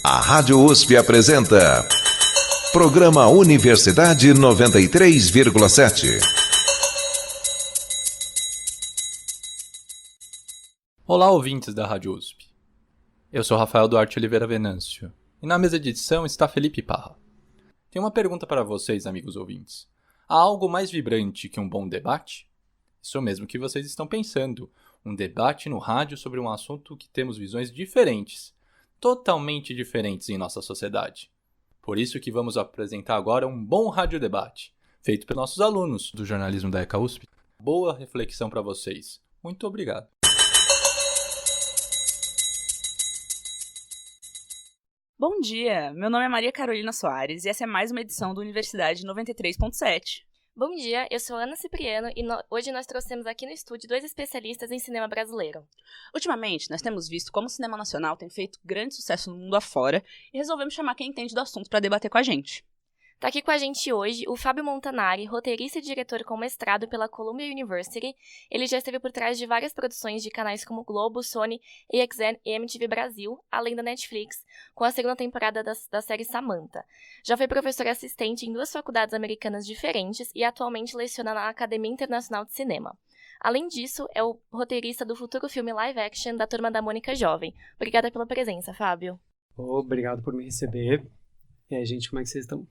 A Rádio USP apresenta Programa Universidade 93,7. Olá, ouvintes da Rádio USP. Eu sou Rafael Duarte Oliveira Venâncio e na mesa de edição está Felipe Parra. Tenho uma pergunta para vocês, amigos ouvintes. Há algo mais vibrante que um bom debate? Isso mesmo que vocês estão pensando. Um debate no rádio sobre um assunto que temos visões diferentes, totalmente diferentes em nossa sociedade. Por isso que vamos apresentar agora um bom radiodebate, feito pelos nossos alunos do jornalismo da ECA USP. Boa reflexão para vocês. Muito obrigado. Bom dia, meu nome é Maria Carolina Soares e essa é mais uma edição do Universidade 93.7. Bom dia, eu sou Ana Cipriano e hoje nós trouxemos aqui no estúdio dois especialistas em cinema brasileiro. Ultimamente, nós temos visto como o cinema nacional tem feito grande sucesso no mundo afora e resolvemos chamar quem entende do assunto para debater com a gente. Tá aqui com a gente hoje o Fábio Montanari, roteirista e diretor com mestrado pela Columbia University. Ele já esteve por trás de várias produções de canais como Globo, Sony, AXN e MTV Brasil, além da Netflix, com a segunda temporada da série Samantha. Já foi professor assistente em 2 faculdades americanas diferentes e atualmente leciona na Academia Internacional de Cinema. Além disso, é o roteirista do futuro filme live action da Turma da Mônica Jovem. Obrigada pela presença, Fábio. Obrigado por me receber. E aí, gente, como é que vocês estão?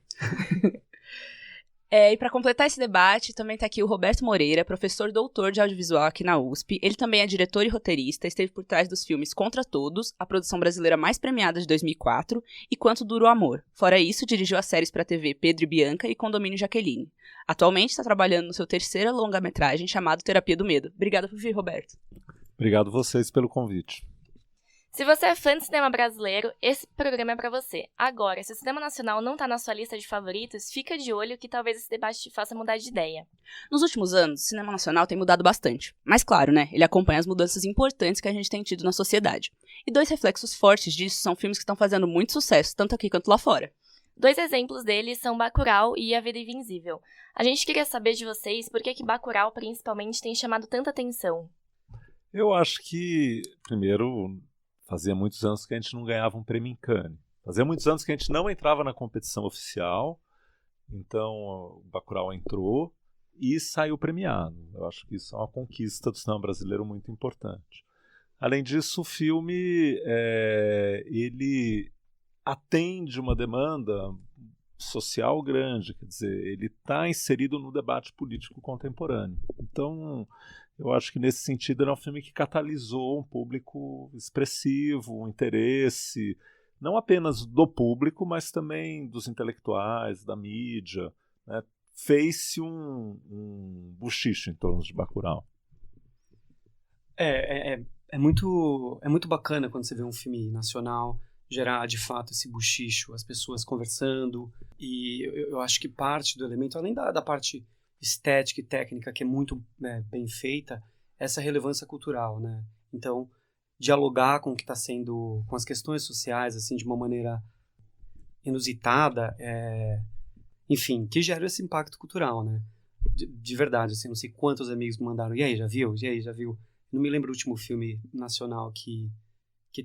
E para completar esse debate, também está aqui o Roberto Moreira, professor doutor de audiovisual aqui na USP. Ele também é diretor e roteirista, esteve por trás dos filmes Contra Todos, a produção brasileira mais premiada de 2004, e Quanto Dura o Amor. Fora isso, dirigiu as séries para a TV Pedro e Bianca e Condomínio Jaqueline. Atualmente está trabalhando no seu terceira longa-metragem chamado Terapia do Medo. Obrigada por vir, Roberto. Obrigado vocês pelo convite. Se você é fã de cinema brasileiro, esse programa é pra você. Agora, se o cinema nacional não tá na sua lista de favoritos, fica de olho que talvez esse debate te faça mudar de ideia. Nos últimos anos, o cinema nacional tem mudado bastante. Mas claro, né, ele acompanha as mudanças importantes que a gente tem tido na sociedade. E 2 reflexos fortes disso são filmes que estão fazendo muito sucesso, tanto aqui quanto lá fora. 2 exemplos deles são Bacurau e A Vida Invisível. A gente queria saber de vocês por que Bacurau, principalmente, tem chamado tanta atenção. Eu acho que, primeiro, fazia muitos anos que a gente não ganhava um prêmio em Cannes. Fazia muitos anos que a gente não entrava na competição oficial, então o Bacurau entrou e saiu premiado. Eu acho que isso é uma conquista do cinema brasileiro muito importante. Além disso, o filme ele atende uma demanda social grande, quer dizer, ele está inserido no debate político contemporâneo. Então, eu acho que nesse sentido ele é um filme que catalisou um público expressivo, um interesse, não apenas do público, mas também dos intelectuais, da mídia, né? Fez-se um buchicho em torno de Bacurau. É muito bacana quando você vê um filme nacional gerar, de fato, esse buchicho, as pessoas conversando, e eu acho que parte do elemento, além da parte estética e técnica, que é muito bem feita, essa relevância cultural, né? Então, dialogar com o que está sendo, com as questões sociais, assim, de uma maneira inusitada, enfim, que gera esse impacto cultural, né? De verdade, assim, não sei quantos amigos me mandaram, e aí, já viu? E aí, já viu? Não me lembro do último filme nacional que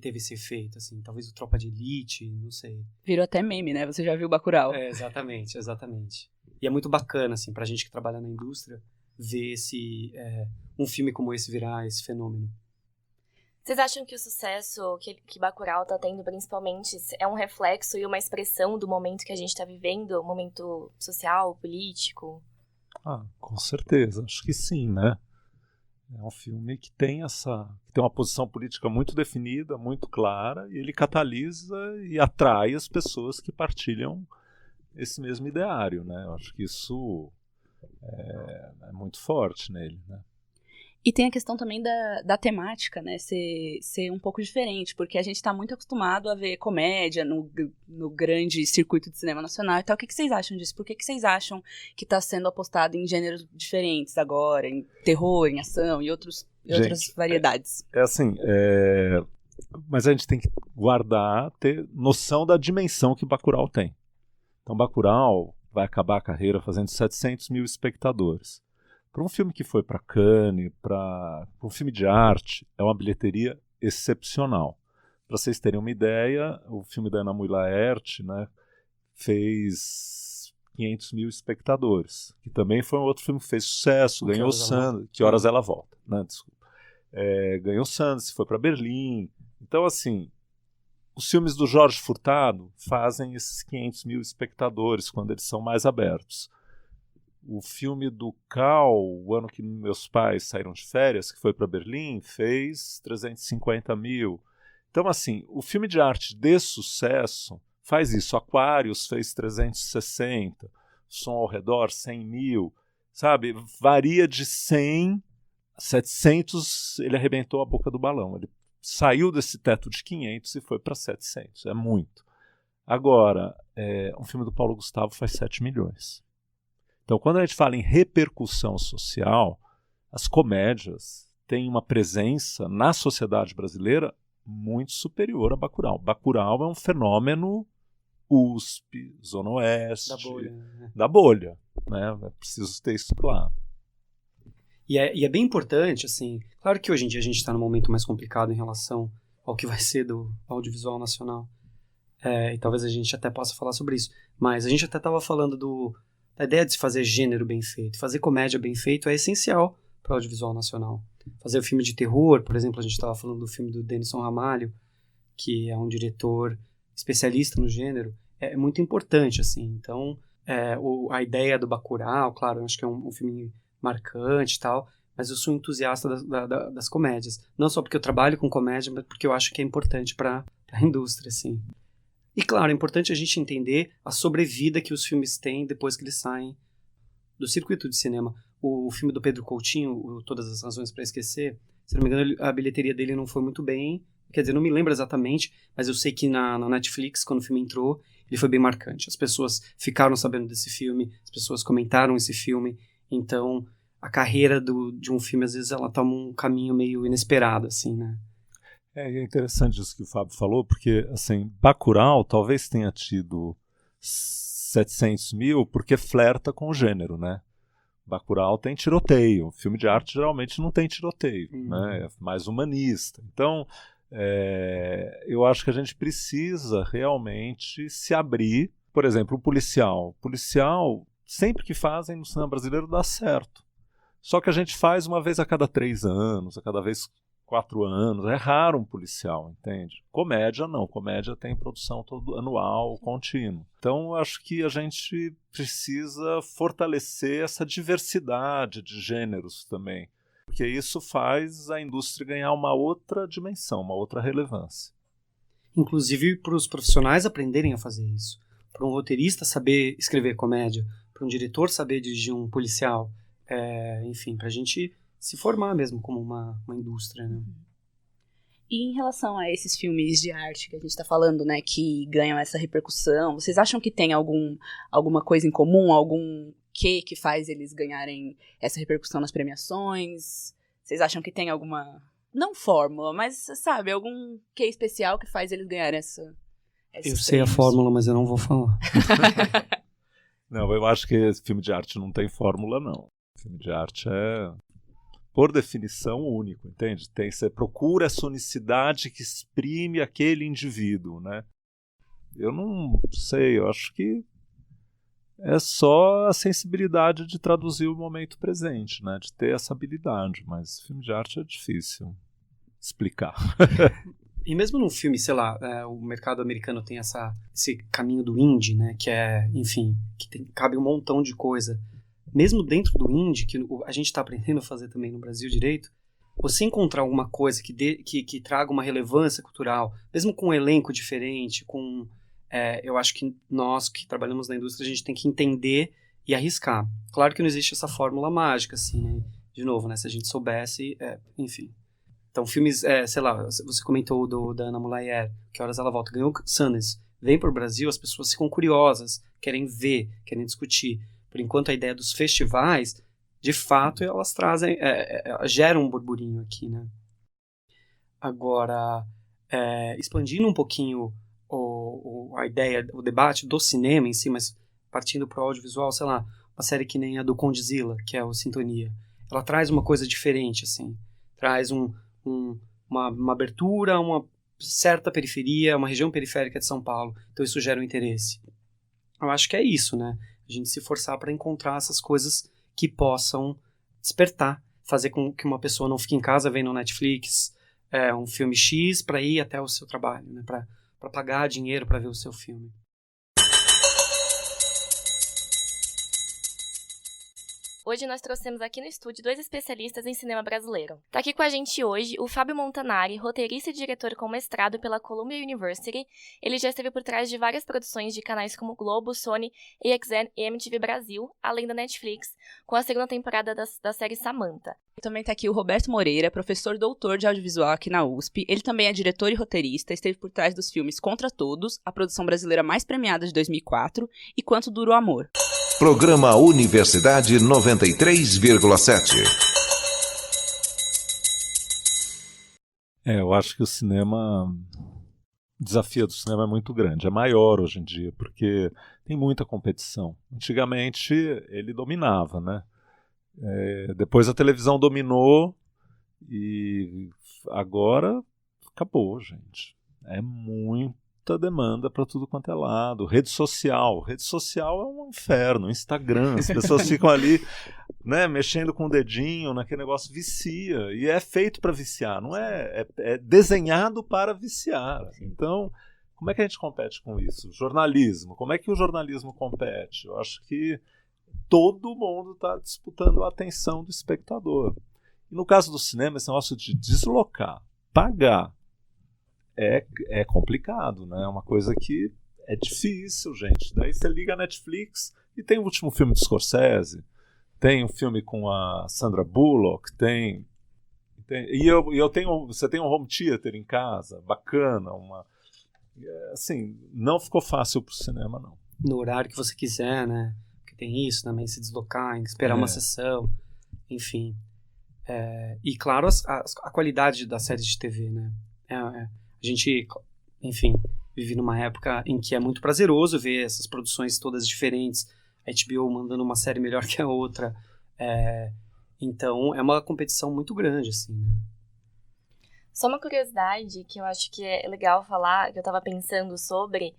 teve esse efeito, assim, talvez o Tropa de Elite, não sei. Virou até meme, né? Você já viu Bacurau? Exatamente. E é muito bacana, assim, pra gente que trabalha na indústria, ver um filme como esse virar esse fenômeno. Vocês acham que o sucesso que Bacurau tá tendo, principalmente, é um reflexo e uma expressão do momento que a gente tá vivendo, momento social, político? Com certeza, acho que sim, né? É um filme que tem uma posição política muito definida, muito clara, e ele catalisa e atrai as pessoas que partilham esse mesmo ideário, né? Eu acho que isso é muito forte nele, né? E tem a questão também da temática, né, ser um pouco diferente, porque a gente está muito acostumado a ver comédia no grande circuito de cinema nacional e tal. O que vocês acham disso? Por que vocês acham que está sendo apostado em gêneros diferentes agora, em terror, em ação e outras variedades? Mas a gente tem que ter noção da dimensão que Bacurau tem. Então Bacurau vai acabar a carreira fazendo 700 mil espectadores. Para um filme que foi para Cannes, para um filme de arte, é uma bilheteria excepcional. Para vocês terem uma ideia, o filme da Ana Mui Laerte, né, fez 500 mil espectadores, que também foi um outro filme que fez sucesso, ganhou o Sundance. Que Horas Ela Volta, né? Desculpa. Ganhou o Sundance, foi para Berlim. Então, assim, os filmes do Jorge Furtado fazem esses 500 mil espectadores quando eles são mais abertos. O filme do Cal, o ano que meus pais saíram de férias, que foi para Berlim, fez 350 mil. Então, assim, o filme de arte de sucesso faz isso. Aquários fez 360, Som ao Redor, 100 mil, sabe? Varia de 100 a 700, ele arrebentou a boca do balão. Ele saiu desse teto de 500 e foi para 700. É muito. Agora, um filme do Paulo Gustavo faz 7 milhões. Então, quando a gente fala em repercussão social, as comédias têm uma presença na sociedade brasileira muito superior a Bacurau. Bacurau é um fenômeno USP, Zona Oeste, da bolha, né? É preciso ter isso claro. E é bem importante, assim, claro que hoje em dia a gente está num momento mais complicado em relação ao que vai ser do audiovisual nacional, e talvez a gente até possa falar sobre isso, mas a gente até estava falando da ideia de se fazer gênero bem feito, fazer comédia bem feito é essencial para o audiovisual nacional. Fazer o filme de terror, por exemplo, a gente estava falando do filme do Denison Ramalho, que é um diretor especialista no gênero, é muito importante, assim. Então, a ideia do Bacurau, claro, eu acho que é um filme marcante e tal, mas eu sou entusiasta das comédias. Não só porque eu trabalho com comédia, mas porque eu acho que é importante para a indústria, assim. E, claro, é importante a gente entender a sobrevida que os filmes têm depois que eles saem do circuito de cinema. O filme do Pedro Coutinho, Todas as Razões para Esquecer, se não me engano, a bilheteria dele não foi muito bem. Quer dizer, não me lembro exatamente, mas eu sei que na Netflix, quando o filme entrou, ele foi bem marcante. As pessoas ficaram sabendo desse filme, as pessoas comentaram esse filme. Então, a carreira de um filme, às vezes, ela toma um caminho meio inesperado, assim, né? É interessante isso que o Fábio falou, porque, assim, Bacurau talvez tenha tido 700 mil porque flerta com o gênero, né? Bacurau tem tiroteio. Filme de arte geralmente não tem tiroteio, né? É mais humanista. Então, eu acho que a gente precisa realmente se abrir. Por exemplo, o policial. Sempre que fazem no cinema brasileiro dá certo. Só que a gente faz uma vez a cada 3 anos, a cada vez 4 anos. É raro um policial, entende? Comédia não. Comédia tem produção todo anual, contínuo. Então, eu acho que a gente precisa fortalecer essa diversidade de gêneros também. Porque isso faz a indústria ganhar uma outra dimensão, uma outra relevância. Inclusive para os profissionais aprenderem a fazer isso. Para um roteirista saber escrever comédia. Para um diretor saber dirigir um policial. Enfim, para a gente se formar mesmo como uma indústria, né? E em relação a esses filmes de arte que a gente está falando, né, que ganham essa repercussão, vocês acham que tem alguma coisa em comum, algum que faz eles ganharem essa repercussão nas premiações? Vocês acham que tem alguma, não fórmula, mas, sabe, algum que especial que faz eles ganharem essa Eu sei a fórmula, mas eu não vou falar. Não, eu acho que esse filme de arte não tem fórmula, não. O filme de arte é, por definição, único, entende? Você procura essa unicidade que exprime aquele indivíduo, né? Eu não sei, eu acho que é só a sensibilidade de traduzir o momento presente, né? De ter essa habilidade, mas filme de arte é difícil explicar. E mesmo num filme, sei lá, o mercado americano tem esse caminho do indie, né? Que é, enfim, cabe um montão de coisa. Mesmo dentro do indie, que a gente está aprendendo a fazer também no Brasil direito, você encontrar alguma coisa que traga uma relevância cultural, mesmo com um elenco diferente, eu acho que nós que trabalhamos na indústria, a gente tem que entender e arriscar. Claro que não existe essa fórmula mágica, assim, né? De novo, né? Se a gente soubesse, enfim. Então, filmes, sei lá, você comentou da Ana Mulayer, Que Horas Ela Volta, ganhou Sundance. Vem para o Brasil, as pessoas ficam curiosas, querem ver, querem discutir. Por enquanto, a ideia dos festivais, de fato, elas trazem, geram um burburinho aqui, né? Agora, expandindo um pouquinho a ideia, o debate do cinema em si, mas partindo para o audiovisual, sei lá, uma série que nem a do Condzilla, que é o Sintonia. Ela traz uma coisa diferente, assim. Traz uma abertura, certa periferia, uma região periférica de São Paulo. Então isso gera um interesse. Eu acho que é isso, né? A gente se forçar para encontrar essas coisas que possam despertar, fazer com que uma pessoa não fique em casa vendo Netflix um filme X para ir até o seu trabalho, né? Para pagar dinheiro para ver o seu filme. Hoje nós trouxemos aqui no estúdio 2 especialistas em cinema brasileiro. Tá aqui com a gente hoje o Fábio Montanari, roteirista e diretor com mestrado pela Columbia University. Ele já esteve por trás de várias produções de canais como Globo, Sony, AXN e MTV Brasil, além da Netflix, com a segunda temporada da série Samantha. Também tá aqui o Roberto Moreira, professor doutor de audiovisual aqui na USP. Ele também é diretor e roteirista, esteve por trás dos filmes Contra Todos, a produção brasileira mais premiada de 2004, e Quanto Dura o Amor. Programa Universidade 93,7. Eu acho que o desafio do cinema é muito grande, é maior hoje em dia, porque tem muita competição. Antigamente ele dominava, né? Depois a televisão dominou e agora acabou, gente. É muita demanda para tudo quanto é lado. Rede social é um inferno. Instagram, as pessoas ficam ali, né, mexendo com o dedinho naquele negócio, vicia. E é feito para viciar, não é desenhado para viciar. Então, como é que a gente compete com isso? Jornalismo, como é que o jornalismo compete? Eu acho que todo mundo está disputando a atenção do espectador. E no caso do cinema, esse negócio de deslocar, pagar, é complicado, né? É uma coisa que é difícil, gente. Daí você liga a Netflix e tem o último filme do Scorsese, tem um filme com a Sandra Bullock, você tem um home theater em casa, bacana, assim, não ficou fácil pro cinema, não. No horário que você quiser, né? Porque tem isso também, se deslocar, esperar uma sessão, enfim. E claro, a qualidade das séries de TV, né? A gente, enfim, vive numa época em que é muito prazeroso ver essas produções todas diferentes, a HBO mandando uma série melhor que a outra, então é uma competição muito grande, assim, né? Só uma curiosidade que eu acho que é legal falar, que eu tava pensando sobre,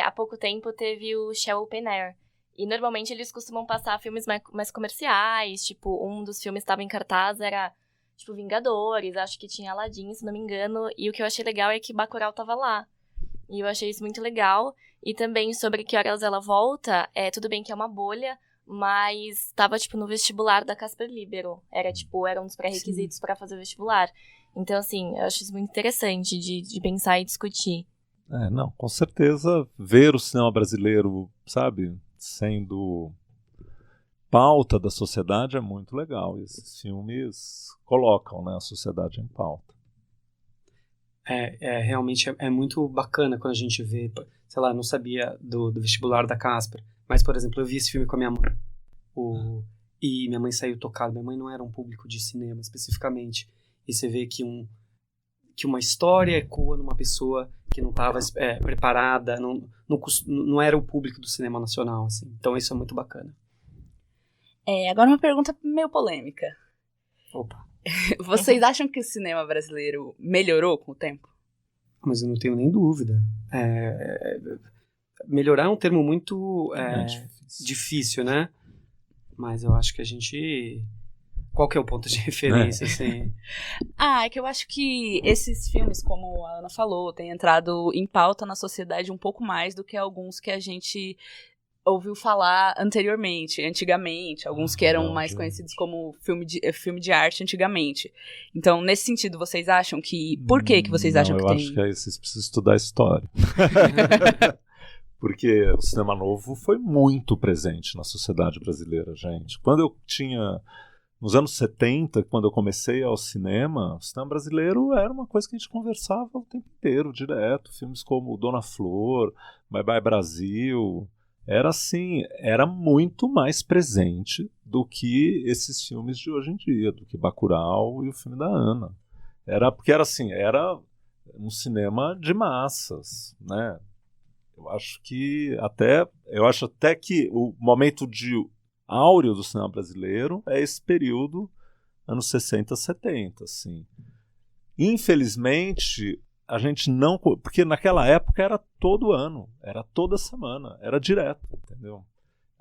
há pouco tempo teve o Shell Open Air, e normalmente eles costumam passar filmes mais comerciais, tipo, um dos filmes que estava em cartaz era tipo, Vingadores, acho que tinha Aladdin, se não me engano. E o que eu achei legal é que Bacurau tava lá. E eu achei isso muito legal. E também sobre Que Horas Ela Volta, tudo bem que é uma bolha, mas tava, tipo, no vestibular da Casper Libero. Era um dos pré-requisitos para fazer o vestibular. Então, assim, eu acho isso muito interessante de pensar e discutir. Não, com certeza, ver o cinema brasileiro, sabe, sendo pauta da sociedade é muito legal. Esses filmes colocam, né, a sociedade em pauta. Realmente é muito bacana quando a gente vê, sei lá, não sabia do vestibular da Casper, mas, por exemplo, eu vi esse filme com a minha mãe. E minha mãe saiu tocada. Minha mãe não era um público de cinema, especificamente. E você vê que uma história ecoa numa pessoa que não estava preparada, não era o público do cinema nacional, assim. Então isso é muito bacana. Agora uma pergunta meio polêmica. Opa. Vocês acham que o cinema brasileiro melhorou com o tempo? Mas eu não tenho nem dúvida. Melhorar é um termo muito difícil, né? Mas eu acho que a gente... Qual que é o ponto de referência, assim? É que eu acho que esses filmes, como a Ana falou, têm entrado em pauta na sociedade um pouco mais do que alguns que a gente ouviu falar antigamente, alguns que eram mais conhecidos como filme de arte antigamente. Então, nesse sentido, vocês acham que... Por que vocês acham que tem... Eu acho que aí vocês precisam estudar a história. Porque o cinema novo foi muito presente na sociedade brasileira, gente. Quando eu tinha... Nos anos 70, quando eu comecei ao cinema, o cinema brasileiro era uma coisa que a gente conversava o tempo inteiro, direto. Filmes como Dona Flor, Bye Bye Brasil... Era assim, era muito mais presente do que esses filmes de hoje em dia, do que Bacurau e o filme da Ana. Porque era assim, era um cinema de massas, né? Eu acho até que o momento de áureo do cinema brasileiro é esse período, anos 60, 70, assim. Infelizmente, a gente não... Porque naquela época era todo ano, era toda semana, era direto, entendeu?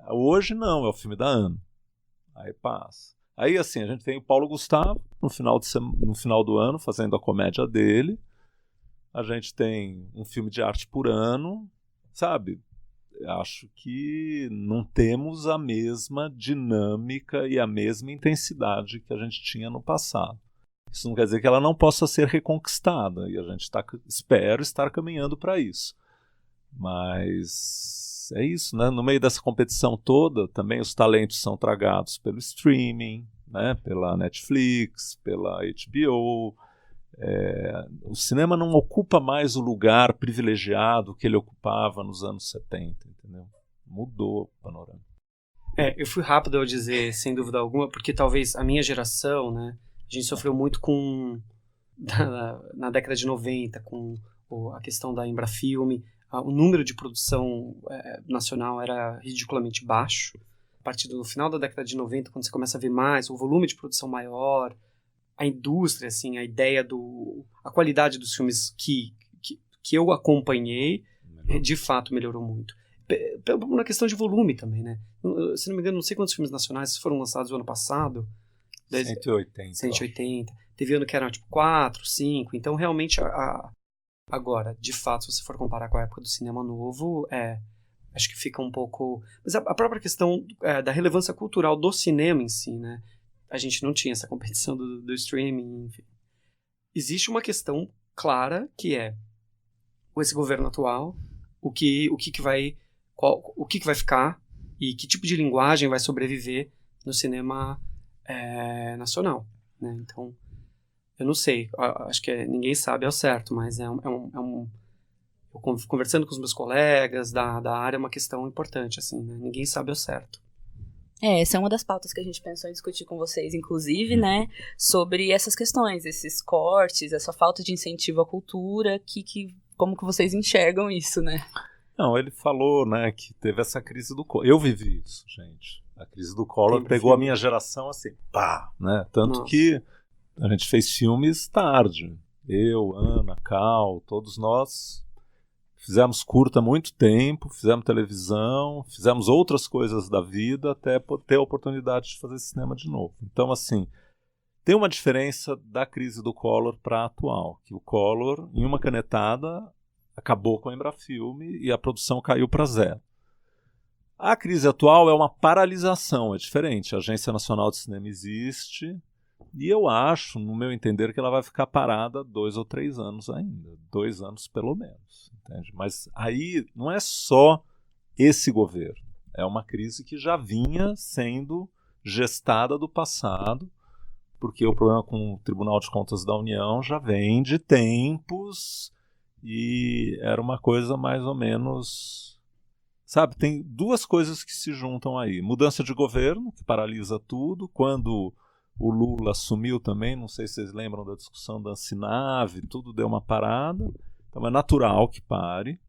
Hoje não, é o filme da ano. Aí passa. Aí assim, a gente tem o Paulo Gustavo no final do ano fazendo a comédia dele. A gente tem um filme de arte por ano, sabe? Acho que não temos a mesma dinâmica e a mesma intensidade que a gente tinha no passado. Isso não quer dizer que ela não possa ser reconquistada, e a gente espero estar caminhando para isso. Mas é isso, né? No meio dessa competição toda, também os talentos são tragados pelo streaming, né? Pela Netflix, pela HBO. O cinema não ocupa mais o lugar privilegiado que ele ocupava nos anos 70, entendeu? Mudou o panorama. Eu fui rápido ao dizer, sem dúvida alguma, porque talvez a minha geração, né, a gente sofreu muito na década de 90, com a questão da Embrafilme, o número de produção nacional era ridiculamente baixo. A partir do final da década de 90, quando você começa a ver mais, o volume de produção maior, a indústria, assim, a ideia a qualidade dos filmes que eu acompanhei, de fato melhorou muito. Na questão de volume também, né? Se não me engano, não sei quantos filmes nacionais foram lançados no ano passado. 180. Teve ano que eram tipo 4, 5. Então, realmente, agora, de fato, se você for comparar com a época do cinema novo, acho que fica um pouco... Mas a própria questão da relevância cultural do cinema em si, né? A gente não tinha essa competição do streaming, enfim. Existe uma questão clara que é com esse governo atual, o que vai ficar e que tipo de linguagem vai sobreviver no cinema nacional, né? Então, eu não sei, acho que ninguém sabe ao certo, mas conversando com os meus colegas da área, é uma questão importante, assim, né? Ninguém sabe ao certo. Essa é uma das pautas que a gente pensou em discutir com vocês, inclusive, né, sobre essas questões, esses cortes, essa falta de incentivo à cultura, como que vocês enxergam isso, né? Não, ele falou, né, que teve essa crise do Collor. Eu vivi isso, gente. A crise do Collor pegou a minha geração assim, pá, né? Tanto que a gente fez filmes tarde. Eu, Ana, Cal, todos nós fizemos curta há muito tempo, fizemos televisão, fizemos outras coisas da vida até ter a oportunidade de fazer cinema de novo. Então, assim, tem uma diferença da crise do Collor para a atual, que o Collor, em uma canetada, acabou com a Embrafilme e a produção caiu para zero. A crise atual é uma paralisação, é diferente. A Agência Nacional de Cinema existe e eu acho, no meu entender, que ela vai ficar parada 2 ou 3 anos ainda. 2 anos pelo menos, entende? Mas aí não é só esse governo. É uma crise que já vinha sendo gestada do passado, porque o problema com o Tribunal de Contas da União já vem de tempos e era uma coisa mais ou menos... Sabe, tem duas coisas que se juntam aí. Mudança de governo, que paralisa tudo. Quando o Lula assumiu também, não sei se vocês lembram da discussão da Ancinave, tudo deu uma parada. Então é natural que pare.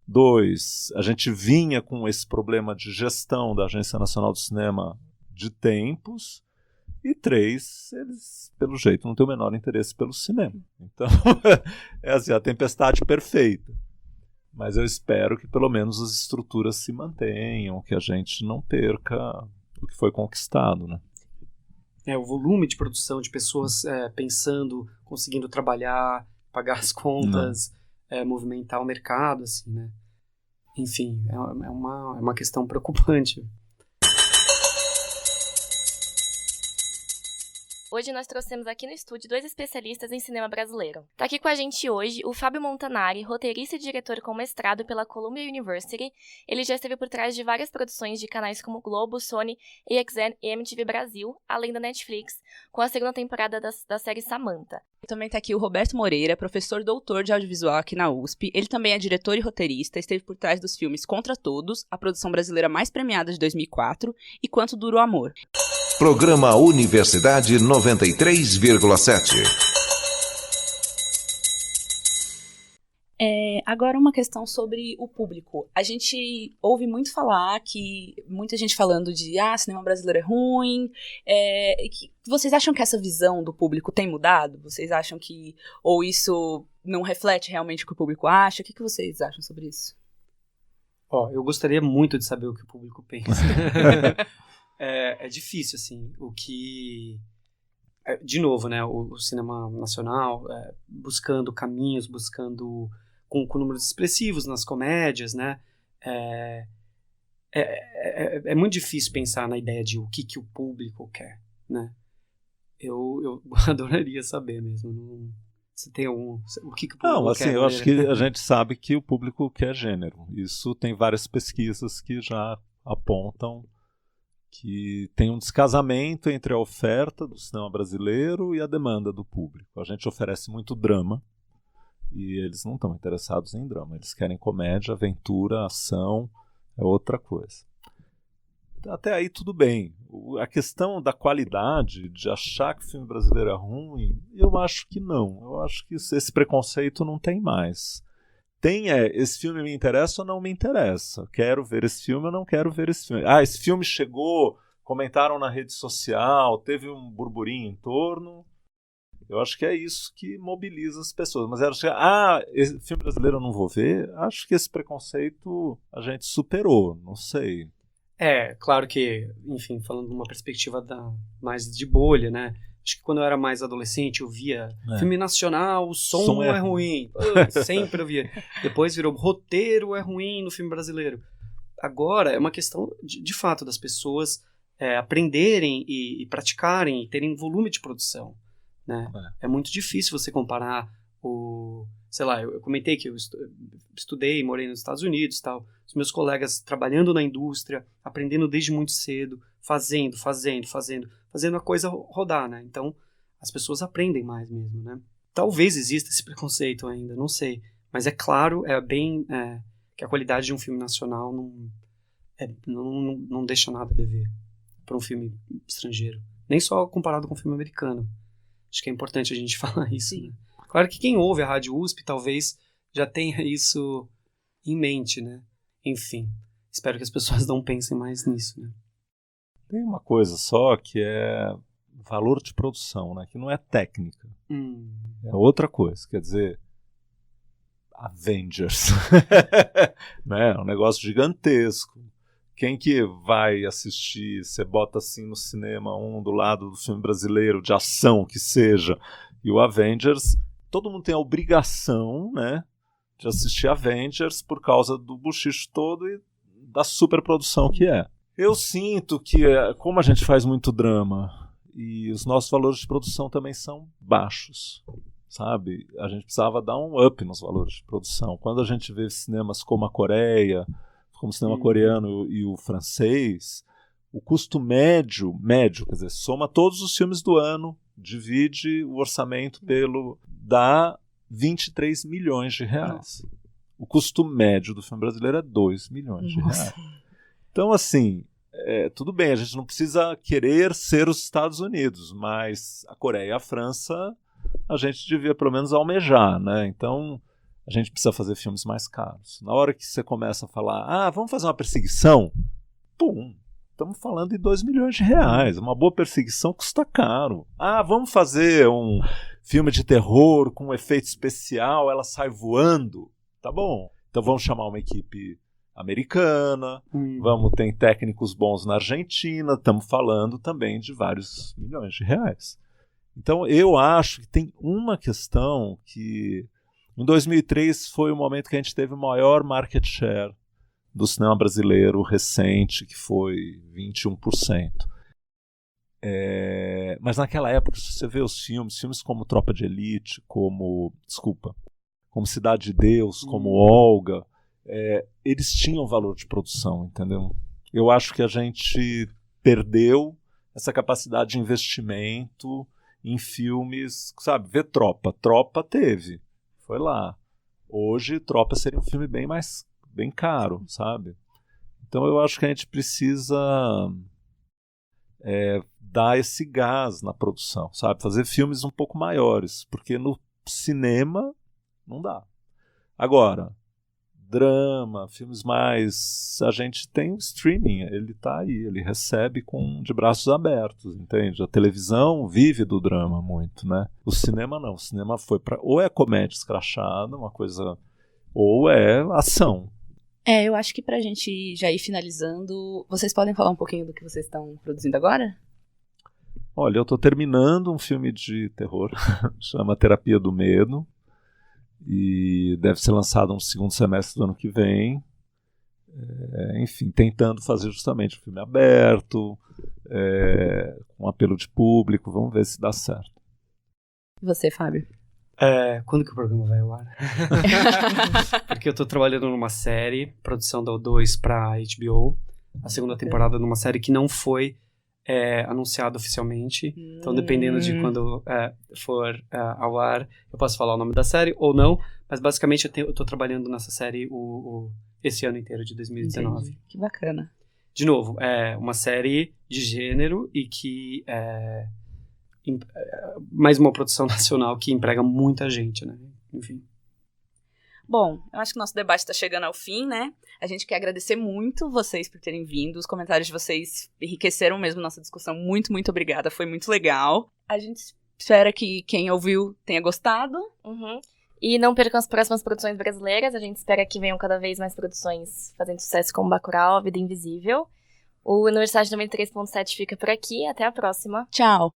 2, a gente vinha com esse problema de gestão da Agência Nacional do Cinema de tempos. E 3, eles, pelo jeito, não têm o menor interesse pelo cinema. Então, é assim, a tempestade perfeita. Mas eu espero que pelo menos as estruturas se mantenham, que a gente não perca o que foi conquistado, né? O volume de produção de pessoas pensando, conseguindo trabalhar, pagar as contas, movimentar o mercado, assim, né? Enfim, é uma questão preocupante. Hoje nós trouxemos aqui no estúdio 2 especialistas em cinema brasileiro. Tá aqui com a gente hoje o Fábio Montanari, roteirista e diretor com mestrado pela Columbia University. Ele já esteve por trás de várias produções de canais como Globo, Sony, AXN e MTV Brasil, além da Netflix, com a segunda temporada da série Samantha. Também tá aqui o Roberto Moreira, professor doutor de audiovisual aqui na USP. Ele também é diretor e roteirista, esteve por trás dos filmes Contra Todos, a produção brasileira mais premiada de 2004, e Quanto Dura o Amor. Programa Universidade 93,7. Agora uma questão sobre o público. A gente ouve muito falar muita gente falando de cinema brasileiro é ruim. Vocês acham que essa visão do público tem mudado? Vocês acham que ou isso não reflete realmente o que o público acha? O que vocês acham sobre isso? Eu gostaria muito de saber o que o público pensa. É difícil, assim, de novo, né, o cinema nacional buscando caminhos, buscando com números expressivos nas comédias, né, é muito difícil pensar na ideia de o que o público quer, né. Eu adoraria saber mesmo. Você tem o que o público Não, assim, quer? eu acho que a gente sabe que o público quer gênero. Isso tem várias pesquisas que já apontam que tem um descasamento entre a oferta do cinema brasileiro e a demanda do público. A gente oferece muito drama e eles não estão interessados em drama. Eles querem comédia, aventura, ação, é outra coisa. Até aí tudo bem. A questão da qualidade, de achar que o filme brasileiro é ruim, eu acho que não. Eu acho que esse preconceito não tem mais. Esse filme me interessa ou não me interessa? Quero ver esse filme ou não quero ver esse filme? Esse filme chegou, comentaram na rede social, teve um burburinho em torno. Eu acho que é isso que mobiliza as pessoas. Mas esse filme brasileiro eu não vou ver. Acho que esse preconceito a gente superou, não sei. Claro que, enfim, falando de uma perspectiva mais de bolha, né? Acho que quando eu era mais adolescente eu via filme nacional, o som é ruim. Sempre eu via. Depois virou roteiro é ruim no filme brasileiro. Agora é uma questão, de fato, das pessoas aprenderem e praticarem e terem volume de produção, né? É muito difícil você comparar sei lá, eu comentei que eu estudei, morei nos Estados Unidos e tal, os meus colegas trabalhando na indústria, aprendendo desde muito cedo, fazendo a coisa rodar, né? Então, as pessoas aprendem mais mesmo, né? Talvez exista esse preconceito ainda, não sei. Mas é claro, que a qualidade de um filme nacional não deixa nada a dever para um filme estrangeiro. Nem só comparado com um filme americano. Acho que é importante a gente falar isso, né? Claro que quem ouve a Rádio USP talvez já tenha isso em mente, né? Enfim, espero que as pessoas não pensem mais nisso, né? Tem uma coisa só que é valor de produção, né? Que não é técnica. É outra coisa. Quer dizer, Avengers. Né? É um negócio gigantesco. Quem que vai assistir, você bota assim no cinema do lado do filme brasileiro, de ação que seja, e o Avengers, todo mundo tem a obrigação, né, de assistir Avengers por causa do buchicho todo e da superprodução que é. Eu sinto que, como a gente faz muito drama e os nossos valores de produção também são baixos, sabe? A gente precisava dar um up nos valores de produção. Quando a gente vê cinemas como a Coreia, como o cinema coreano e o francês, o custo médio, quer dizer, soma todos os filmes do ano, divide o orçamento dá 23 milhões de reais. O custo médio do filme brasileiro é 2 milhões de reais. Então, assim, tudo bem, a gente não precisa querer ser os Estados Unidos, mas a Coreia e a França a gente devia pelo menos almejar, né? Então, a gente precisa fazer filmes mais caros. Na hora que você começa a falar, vamos fazer uma perseguição, estamos falando em 2 milhões de reais. Uma boa perseguição custa caro. Vamos fazer um filme de terror com um efeito especial, ela sai voando. Tá bom. Então vamos chamar uma equipe americana, tem técnicos bons na Argentina, estamos falando também de vários milhões de reais. Então eu acho que tem uma questão que em 2003 foi o momento que a gente teve o maior market share do cinema brasileiro recente, que foi 21%. Mas naquela época, se você vê os filmes como Tropa de Elite, como Cidade de Deus, como Olga, eles tinham valor de produção, entendeu? Eu acho que a gente perdeu essa capacidade de investimento em filmes, sabe? Vê Tropa. Tropa teve, foi lá. Hoje, Tropa seria um filme bem caro, sabe? Então eu acho que a gente precisa dar esse gás na produção, sabe? Fazer filmes um pouco maiores, porque no cinema não dá. Agora, drama, filmes mais... A gente tem o streaming, ele tá aí, ele recebe de braços abertos, entende? A televisão vive do drama muito, né? O cinema não, o cinema foi para ou é comédia escrachada, uma coisa, ou é ação. Eu acho que pra gente já ir finalizando, vocês podem falar um pouquinho do que vocês estão produzindo agora? Olha, eu tô terminando um filme de terror, chama Terapia do Medo, e deve ser lançado no segundo semestre do ano que vem. Enfim, tentando fazer justamente um filme aberto, com apelo de público, vamos ver se dá certo. E você, Fábio? Quando que o programa vai ao ar? Porque eu tô trabalhando numa série, produção da O2 pra HBO, a segunda temporada numa série que não foi anunciado oficialmente. Então, dependendo de quando for ao ar, eu posso falar o nome da série ou não. Mas, basicamente, eu tô trabalhando nessa série esse ano inteiro de 2019. Entendi. Que bacana. De novo, é uma série de gênero e que mais uma produção nacional que emprega muita gente, né? Enfim. Bom, eu acho que o nosso debate está chegando ao fim, né? A gente quer agradecer muito vocês por terem vindo. Os comentários de vocês enriqueceram mesmo nossa discussão. Muito, muito obrigada. Foi muito legal. A gente espera que quem ouviu tenha gostado. Uhum. E não percam as próximas produções brasileiras. A gente espera que venham cada vez mais produções fazendo sucesso como Bacurau, A Vida Invisível. O Universidade 93.7 fica por aqui. Até a próxima. Tchau.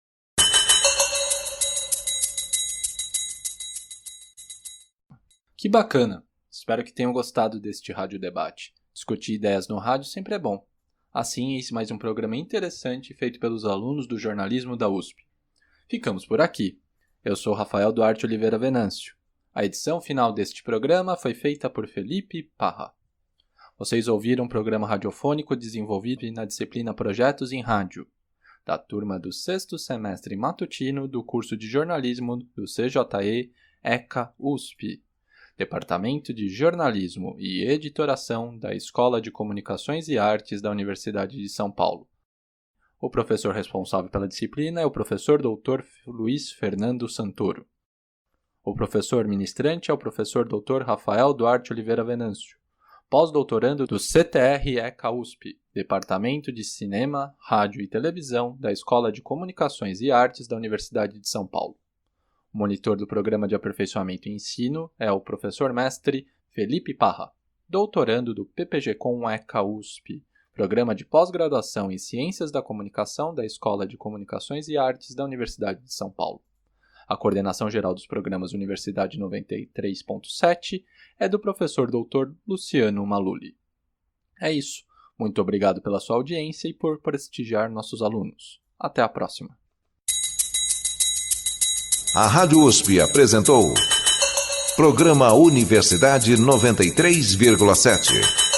Que bacana! Espero que tenham gostado deste Rádio Debate. Discutir ideias no rádio sempre é bom. Assim, esse mais um programa interessante feito pelos alunos do jornalismo da USP. Ficamos por aqui. Eu sou Rafael Duarte Oliveira Venâncio. A edição final deste programa foi feita por Felipe Parra. Vocês ouviram um programa radiofônico desenvolvido na disciplina Projetos em Rádio, da turma do 6º semestre matutino do curso de jornalismo do CJE ECA USP. Departamento de Jornalismo e Editoração da Escola de Comunicações e Artes da Universidade de São Paulo. O professor responsável pela disciplina é o professor Dr. Luiz Fernando Santoro. O professor ministrante é o professor Dr. Rafael Duarte Oliveira Venâncio, pós-doutorando do CTR-ECA USP, Departamento de Cinema, Rádio e Televisão da Escola de Comunicações e Artes da Universidade de São Paulo. O monitor do Programa de Aperfeiçoamento e Ensino é o professor mestre Felipe Parra, doutorando do PPG-Com ECA USP, Programa de Pós-Graduação em Ciências da Comunicação da Escola de Comunicações e Artes da Universidade de São Paulo. A coordenação geral dos programas Universidade 93.7 é do professor Dr. Luciano Maluli. É isso. Muito obrigado pela sua audiência e por prestigiar nossos alunos. Até a próxima. A Rádio USP apresentou Programa Universidade 93,7.